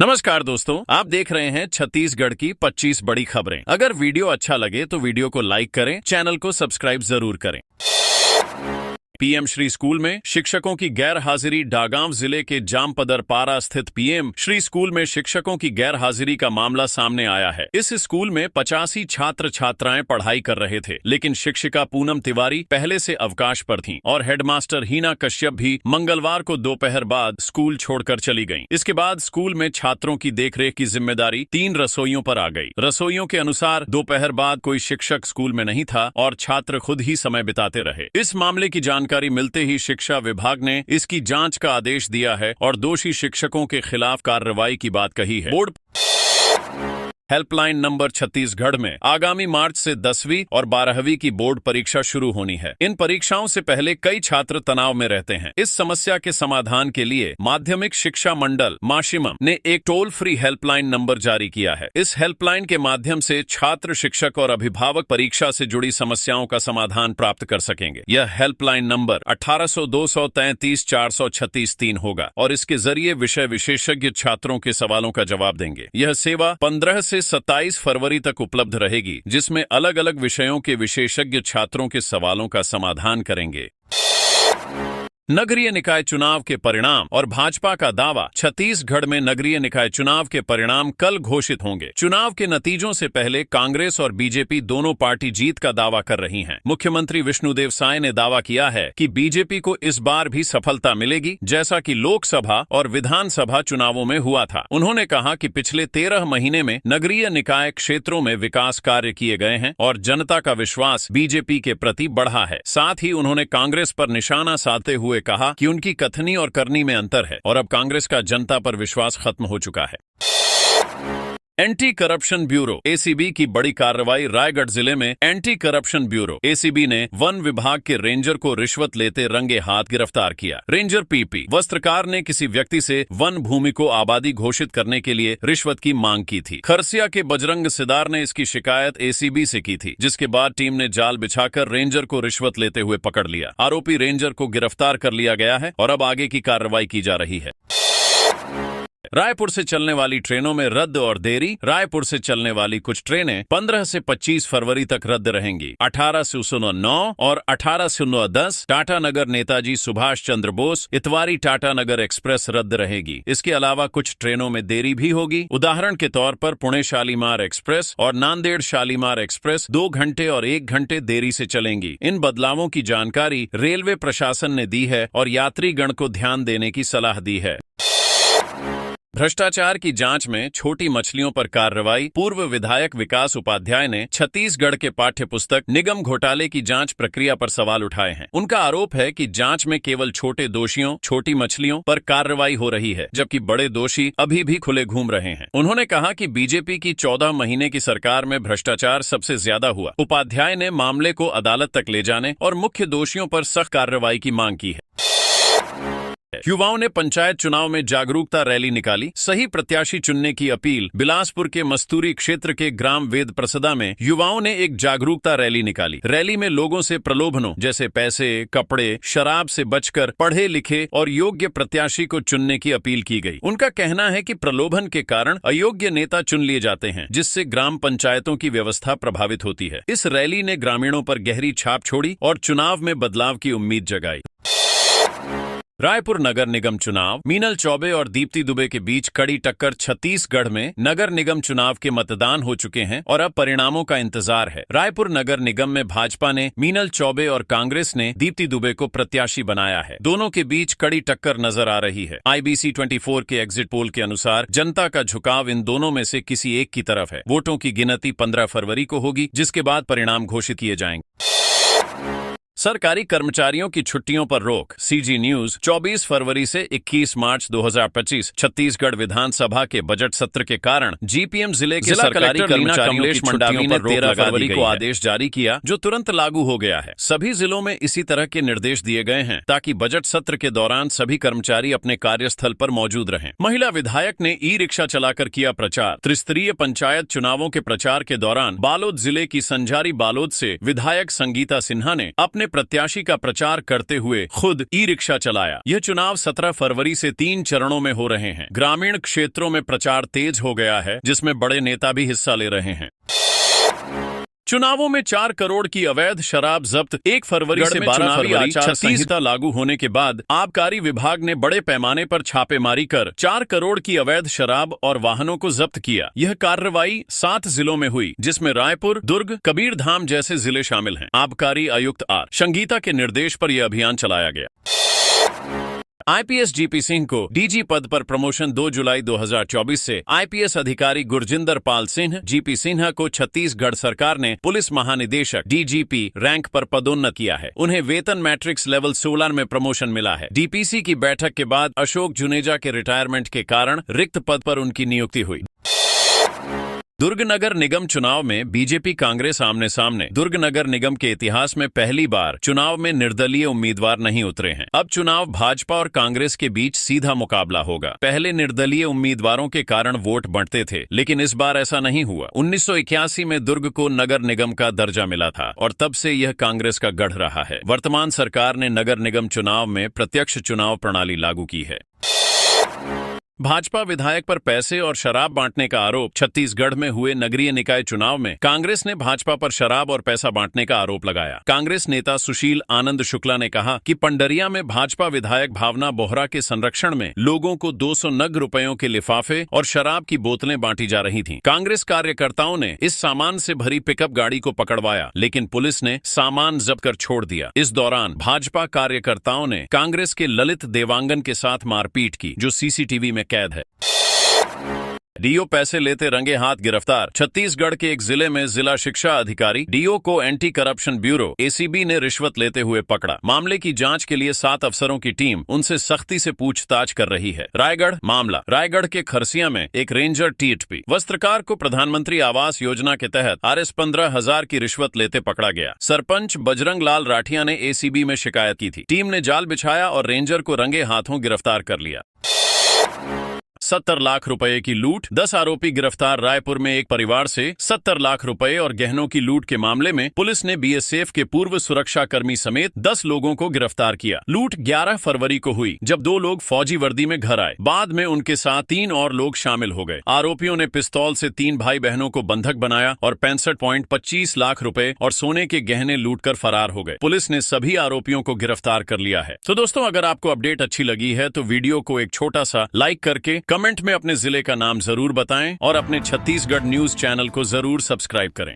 नमस्कार दोस्तों, आप देख रहे हैं छत्तीसगढ़ की 25 बड़ी खबरें। अगर वीडियो अच्छा लगे तो वीडियो को लाइक करें, चैनल को सब्सक्राइब जरूर करें। पीएम श्री स्कूल में शिक्षकों की गैर हाजिरी। डागांव जिले के जामपदरपारा स्थित पीएम श्री स्कूल में शिक्षकों की गैर हाजिरी का मामला सामने आया है। इस स्कूल में 85 छात्र छात्राएं पढ़ाई कर रहे थे, लेकिन शिक्षिका पूनम तिवारी पहले से अवकाश पर थीं और हेडमास्टर हीना कश्यप भी मंगलवार को दोपहर बाद स्कूल छोड़कर चली गईं। इसके बाद स्कूल में छात्रों की देखरेख की जिम्मेदारी 3 रसोइयों पर आ गई। रसोइयों के अनुसार दोपहर बाद कोई शिक्षक स्कूल में नहीं था और छात्र खुद ही समय बिताते रहे। इस मामले की जानकारी मिलते ही शिक्षा विभाग ने इसकी जांच का आदेश दिया है और दोषी शिक्षकों के खिलाफ कार्रवाई की बात कही है। बोर्ड हेल्पलाइन नंबर छत्तीसगढ़ में आगामी मार्च से 10वीं और 12वीं की बोर्ड परीक्षा शुरू होनी है। इन परीक्षाओं से पहले कई छात्र तनाव में रहते हैं। इस समस्या के समाधान के लिए माध्यमिक शिक्षा मंडल माशिमम ने एक टोल फ्री हेल्पलाइन नंबर जारी किया है। इस हेल्पलाइन के माध्यम से छात्र, शिक्षक और अभिभावक परीक्षा से जुड़ी समस्याओं का समाधान प्राप्त कर सकेंगे। यह हेल्पलाइन नंबर 1800-233-436-3 होगा और इसके जरिए विषय विशेषज्ञ छात्रों के सवालों का जवाब देंगे। यह सेवा 15 से 27 फरवरी तक उपलब्ध रहेगी, जिसमें अलग अलग विषयों के विशेषज्ञ छात्रों के सवालों का समाधान करेंगे। नगरीय निकाय चुनाव के परिणाम और भाजपा का दावा। छत्तीसगढ़ में नगरीय निकाय चुनाव के परिणाम कल घोषित होंगे। चुनाव के नतीजों से पहले कांग्रेस और बीजेपी दोनों पार्टी जीत का दावा कर रही हैं। मुख्यमंत्री विष्णुदेव साय ने दावा किया है कि बीजेपी को इस बार भी सफलता मिलेगी, जैसा कि लोकसभा और विधानसभा चुनावों में हुआ था। उन्होंने कहा कि पिछले 13 महीने में नगरीय निकाय क्षेत्रों में विकास कार्य किए गए हैं और जनता का विश्वास बीजेपी के प्रति बढ़ा है। साथ ही उन्होंने कांग्रेस पर निशाना साधते हुए कहा कि उनकी कथनी और करनी में अंतर है और अब कांग्रेस का जनता पर विश्वास खत्म हो चुका है। एंटी करप्शन ब्यूरो एसीबी की बड़ी कार्रवाई। रायगढ़ जिले में एंटी करप्शन ब्यूरो एसीबी ने वन विभाग के रेंजर को रिश्वत लेते रंगे हाथ गिरफ्तार किया। रेंजर पीपी वस्त्रकार ने किसी व्यक्ति से वन भूमि को आबादी घोषित करने के लिए रिश्वत की मांग की थी। खरसिया के बजरंग सिदार ने इसकी शिकायत एसीबी से की थी, जिसके बाद टीम ने जाल बिछाकर रेंजर को रिश्वत लेते हुए पकड़ लिया। आरोपी रेंजर को गिरफ्तार कर लिया गया है और अब आगे की कार्रवाई की जा रही है। रायपुर से चलने वाली ट्रेनों में रद्द और देरी। रायपुर से चलने वाली कुछ ट्रेनें 15 से 25 फरवरी तक रद्द रहेंगी। 1809 और 1810 टाटानगर नेताजी सुभाष चंद्र बोस इतवारी टाटानगर एक्सप्रेस रद्द रहेगी। इसके अलावा कुछ ट्रेनों में देरी भी होगी। उदाहरण के तौर पर पुणे शालीमार एक्सप्रेस और नांदेड़ शालीमार एक्सप्रेस 2 घंटे और 1 घंटे देरी से चलेंगी। इन बदलावों की जानकारी रेलवे प्रशासन ने दी है और यात्रीगण को ध्यान देने की सलाह दी है। भ्रष्टाचार की जांच में छोटी मछलियों पर कार्रवाई। पूर्व विधायक विकास उपाध्याय ने छत्तीसगढ़ के पाठ्य पुस्तक निगम घोटाले की जांच प्रक्रिया पर सवाल उठाए हैं। उनका आरोप है कि जांच में केवल छोटे दोषियों, छोटी मछलियों पर कार्रवाई हो रही है, जबकि बड़े दोषी अभी भी खुले घूम रहे हैं। उन्होंने कहा कि बीजेपी की 14 महीने की सरकार में भ्रष्टाचार सबसे ज्यादा हुआ। उपाध्याय ने मामले को अदालत तक ले जाने और मुख्य दोषियों पर सख्त कार्रवाई की मांग की है। युवाओं ने पंचायत चुनाव में जागरूकता रैली निकाली। सही प्रत्याशी चुनने की अपील। बिलासपुर के मस्तूरी क्षेत्र के ग्राम वेद प्रसदा में युवाओं ने एक जागरूकता रैली निकाली। रैली में लोगों से प्रलोभनों जैसे पैसे, कपड़े, शराब से बचकर पढ़े लिखे और योग्य प्रत्याशी को चुनने की अपील की गई। उनका कहना है कि प्रलोभन के कारण अयोग्य नेता चुन लिए जाते हैं, जिससे ग्राम पंचायतों की व्यवस्था प्रभावित होती है। इस रैली ने ग्रामीणों पर गहरी छाप छोड़ी और चुनाव में बदलाव की उम्मीद जगाई। रायपुर नगर निगम चुनाव। मीनल चौबे और दीप्ति दुबे के बीच कड़ी टक्कर। छत्तीसगढ़ में नगर निगम चुनाव के मतदान हो चुके हैं और अब परिणामों का इंतजार है। रायपुर नगर निगम में भाजपा ने मीनल चौबे और कांग्रेस ने दीप्ति दुबे को प्रत्याशी बनाया है। दोनों के बीच कड़ी टक्कर नजर आ रही है। IBC 24 के एग्जिट पोल के अनुसार जनता का झुकाव इन दोनों में से किसी एक की तरफ है। वोटों की गिनती 15 फरवरी को होगी, जिसके बाद परिणाम घोषित किए जाएंगे। सरकारी कर्मचारियों की छुट्टियों पर रोक। CG न्यूज 24 फरवरी से 21 मार्च 2025 छत्तीसगढ़ विधानसभा के बजट सत्र के कारण GPM जिले के सरकारी कर्मचारियों की छुट्टियों पर 13 फरवरी को आदेश जारी किया, जो तुरंत लागू हो गया है। सभी जिलों में इसी तरह के निर्देश दिए गए हैं ताकि बजट सत्र के दौरान सभी कर्मचारी अपने कार्यस्थल पर मौजूद रहें। महिला विधायक ने ई-रिक्शा चलाकर किया प्रचार। त्रिस्तरीय पंचायत चुनावों के प्रचार के दौरान बालोद जिले की संजारी बालोद से विधायक संगीता सिन्हा ने अपने प्रत्याशी का प्रचार करते हुए खुद ई रिक्शा चलाया। यह चुनाव 17 फरवरी से 3 चरणों में हो रहे हैं। ग्रामीण क्षेत्रों में प्रचार तेज हो गया है, जिसमें बड़े नेता भी हिस्सा ले रहे हैं। चुनावों में 4 करोड़ की अवैध शराब जब्त। 1 फरवरी से 12 फरवरी आचार संहिता लागू होने के बाद आबकारी विभाग ने बड़े पैमाने पर छापेमारी कर 4 करोड़ की अवैध शराब और वाहनों को जब्त किया। यह कार्रवाई 7 जिलों में हुई, जिसमें रायपुर, दुर्ग, कबीरधाम जैसे जिले शामिल हैं। आबकारी आयुक्त आर संगीता के निर्देश पर यह अभियान चलाया गया। आईपीएस जीपी सिंह को डीजी पद पर प्रमोशन। 2 जुलाई 2024 से आईपीएस अधिकारी गुरजिंदर पाल सिंह जीपी सिन्हा को छत्तीसगढ़ सरकार ने पुलिस महानिदेशक डीजीपी रैंक पर पदोन्नत किया है। उन्हें वेतन मैट्रिक्स लेवल 16 में प्रमोशन मिला है। डीपीसी की बैठक के बाद अशोक जुनेजा के रिटायरमेंट के कारण रिक्त पद पर उनकी नियुक्ति हुई। दुर्ग नगर निगम चुनाव में बीजेपी कांग्रेस आमने सामने। दुर्ग नगर निगम के इतिहास में पहली बार चुनाव में निर्दलीय उम्मीदवार नहीं उतरे हैं। अब चुनाव भाजपा और कांग्रेस के बीच सीधा मुकाबला होगा। पहले निर्दलीय उम्मीदवारों के कारण वोट बंटते थे, लेकिन इस बार ऐसा नहीं हुआ। 1981 में दुर्ग को नगर निगम का दर्जा मिला था और तब से यह कांग्रेस का गढ़ रहा है। वर्तमान सरकार ने नगर निगम चुनाव में प्रत्यक्ष चुनाव प्रणाली लागू की है। भाजपा विधायक पर पैसे और शराब बांटने का आरोप। छत्तीसगढ़ में हुए नगरीय निकाय चुनाव में कांग्रेस ने भाजपा पर शराब और पैसा बांटने का आरोप लगाया। कांग्रेस नेता सुशील आनंद शुक्ला ने कहा कि पंडरिया में भाजपा विधायक भावना बोहरा के संरक्षण में लोगों को 200 नग रुपयों के लिफाफे और शराब की बोतलें बांटी जा रही थीं। कांग्रेस कार्यकर्ताओं ने इस सामान से भरी पिकअप गाड़ी को पकड़वाया, लेकिन पुलिस ने सामान जब्त कर छोड़ दिया। इस दौरान भाजपा कार्यकर्ताओं ने कांग्रेस के ललित देवांगन के साथ मारपीट की, जो सीसीटीवी में कैद है। डीओ पैसे लेते रंगे हाथ गिरफ्तार। छत्तीसगढ़ के एक जिले में जिला शिक्षा अधिकारी डीओ को एंटी करप्शन ब्यूरो एसीबी ने रिश्वत लेते हुए पकड़ा। मामले की जांच के लिए 7 अफसरों की टीम उनसे सख्ती से पूछताछ कर रही है। रायगढ़ मामला। रायगढ़ के खरसिया में एक रेंजर टीएचपी वस्त्रकार को प्रधानमंत्री आवास योजना के तहत RS 15,000 की रिश्वत लेते पकड़ा गया। सरपंच बजरंग लाल राठिया ने एसीबी में शिकायत की थी। टीम ने जाल बिछाया और रेंजर को रंगे हाथों गिरफ्तार कर लिया। 70 लाख रुपए की लूट। 10 आरोपी गिरफ्तार। रायपुर में एक परिवार से 70 लाख रुपए और गहनों की लूट के मामले में पुलिस ने बीएसएफ के पूर्व सुरक्षा कर्मी समेत 10 लोगों को गिरफ्तार किया। लूट 11 फरवरी को हुई, जब 2 लोग फौजी वर्दी में घर आए। बाद में उनके साथ 3 और लोग शामिल हो गए। आरोपियों ने पिस्तौल से 3 भाई बहनों को बंधक बनाया और 65.25 लाख रुपए और सोने के गहने लूट कर फरार हो गए। पुलिस ने सभी आरोपियों को गिरफ्तार कर लिया है। तो दोस्तों, अगर आपको अपडेट अच्छी लगी है तो वीडियो को एक छोटा सा लाइक करके कमेंट में अपने जिले का नाम जरूर बताएं और अपने छत्तीसगढ़ न्यूज चैनल को जरूर सब्सक्राइब करें।